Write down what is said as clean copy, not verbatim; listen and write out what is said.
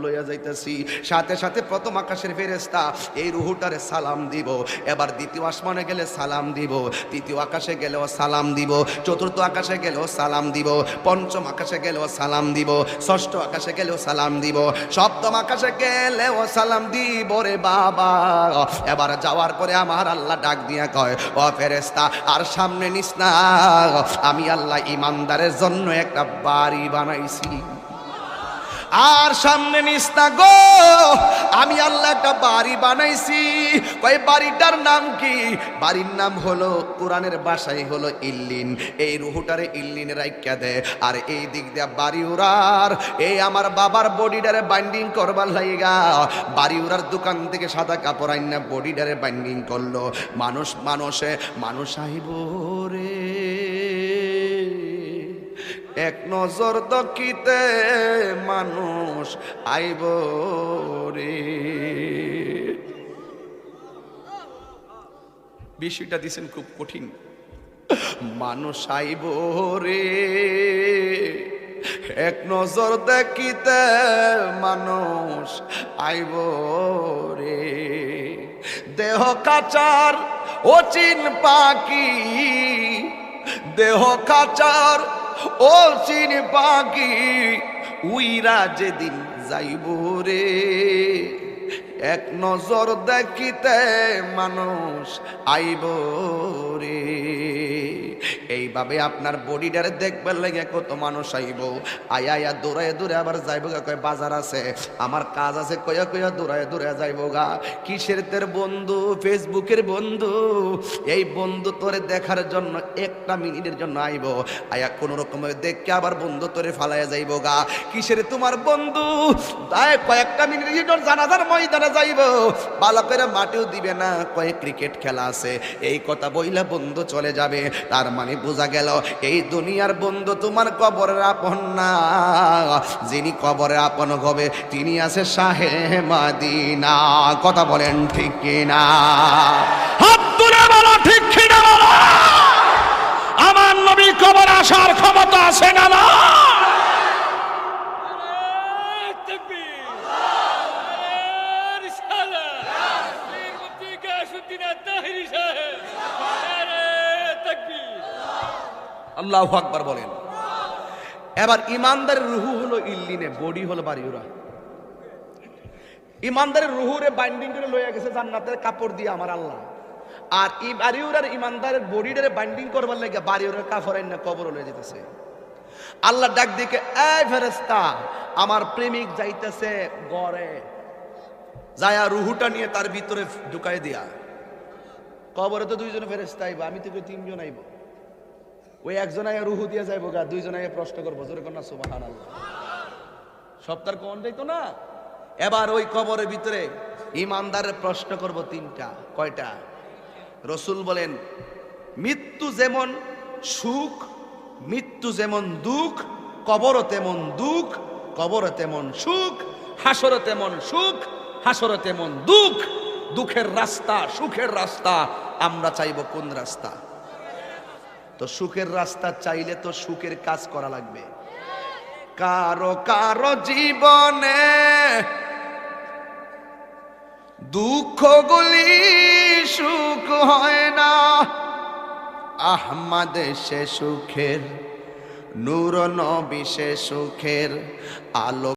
লইয়া যাইতেছি, সাথে সাথে প্রথম আকাশের ফেরেশতা এই রুহুটারে সালাম দিব, এবার দ্বিতীয় আসমানে গেলে সালাম দিব, তৃতীয় আকাশে গেলেও সালাম দিব, চতুর্থ আকাশে গেলেও সালাম দিব, পঞ্চম আকাশে গেলেও সালাম দিব, ষষ্ঠ আকাশে গেলেও সালাম দিব, সপ্তম আকাশে গেলেও সালাম দিব রে বাবা। এবার যাওয়ার পরে আমার আল্লাহ ডাক দিয়া কয়, ও ফেরেশতা আর সামনে নিস না, আমি আল্লাহ ইমানদারের জন্য একটা বাড়ি বানাইছি। আর সামনে নিস না গো, আমি আল্লাহ একটা বাড়ি বানাইছি। কই বাড়িটার নাম কি? বাড়ির নাম হলো, কোরআনের ভাষায় হলো ইল্লিন। এই রুহুটারে ইল্লিনে রাইখা দে, আর এই দিক দিয়া বাড়ি উড়ার এই আমার বাবার বডিটারে বাইন্ডিং করবার লাইগা বাড়ি উড়ার দোকান থেকে সাদা কাপড় আইনা বডিটারে বাইন্ডিং করলো। মানুষ আইব রে, এক নজর দকিতে মানুষ আইব রে। বিষয়টা দিছেন খুব কঠিন। মানুষ আইব রে, এক নজর দেখিতে মানুষ আইব রে। দেহ কাচার অচিন পাখি, দেহ কাচার ও চিন পাখি উইরা যেদিন যাইব রে, এক নজর দেখিতে মানুষ আইব রে। এইভাবে আপনার বডিটারে দেখবার লাগে কত মানুষ আইব, আয়া দৌড়ায় দৌড়ে আবার যাইব গা। কয় বাজার আছে, আমার কাজ আছে, কয়া কয়া দৌড়ায় দৌড়ে যাইব গা। কিসের তোর বন্ধু? ফেসবুকের বন্ধু। এই বন্ধু তোরে দেখার জন্য একটা মিনিটের জন্য আইব, আয়া কোন রকমের দেখকে আবার বন্ধু তোরে ফালাইয়া যাইব গা। কিসের তোমার বন্ধু? তাই কয়েকটা মিনিটের জন্য জানাজার ময়দানে যাইব, ভালো করে মাটিও দিবে না, কয়েক ক্রিকেট খেলা আছে এই কথা বইলা বন্ধু চলে যাবে। তার মানে বোঝা গেল এই দুনিয়ার বন্ধু তোমার কবরের আপন না, যিনি কবরের আপন হবে তিনি আছে শাহে মদিনা। কথা বলেন ঠিক কিনা? হাত তুলে বলো ঠিক কিনা বলো। আমার নবী কবর আসার ক্ষমতা আছে না? না। আল্লাহু আকবার বলেন। এবার ইমানদারের রুহু হলো ইল্লিনে, বডি হলো বাড়িউরা। ইমানদারের রুহুরে বাইন্ডিং করে লইয়া গেছে জান্নাতের কাপড় দিয়ে আমার আল্লাহ, আর বাড়িউরার ইমানদারের বডিটারে বাইন্ডিং করবার লাগে বাড়িউরার কাপড় আইনা কবর লয়ে যেতেছে। আল্লাহ ডাক দিকে, এই ফেরেশতা আমার প্রেমিক যাইতেছে গড়ে, যায়া রুহুটা নিয়ে তার ভিতরে ঢুকাই দিয়া। কবরে তো দুইজন ফেরেশতা আইবা, আমি তো তিনজন আইব। ওই একজন আয়া রুহু দিয়ে যাইব গা, দুইজন আয়া প্রশ্ন করবো, জোরে কর না সুবহানাল্লাহ। সপ্তাহ কোন যাইতো না। এবার ওই কবরের ভিতরে ইমানদারের প্রশ্ন করব তিনটা। কয়টা? রসুল বলেন, মৃত্যু যেমন সুখ, মৃত্যু যেমন দুঃখ, কবরও তেমন দুঃখ, কবরও তেমন সুখ, হাসরও তেমন সুখ, হাসরও তেমন দুঃখ। দুঃখের রাস্তা, সুখের রাস্তা, আমরা চাইব কোন রাস্তা? তো সুখের রাস্তা চাইলে তো সুখের কাজ করা লাগবে। কারো কারো জীবনে দুঃখগুলি সুখ হয় না, আহমদ সে সুখের, নূর নবী সে সুখের আলো।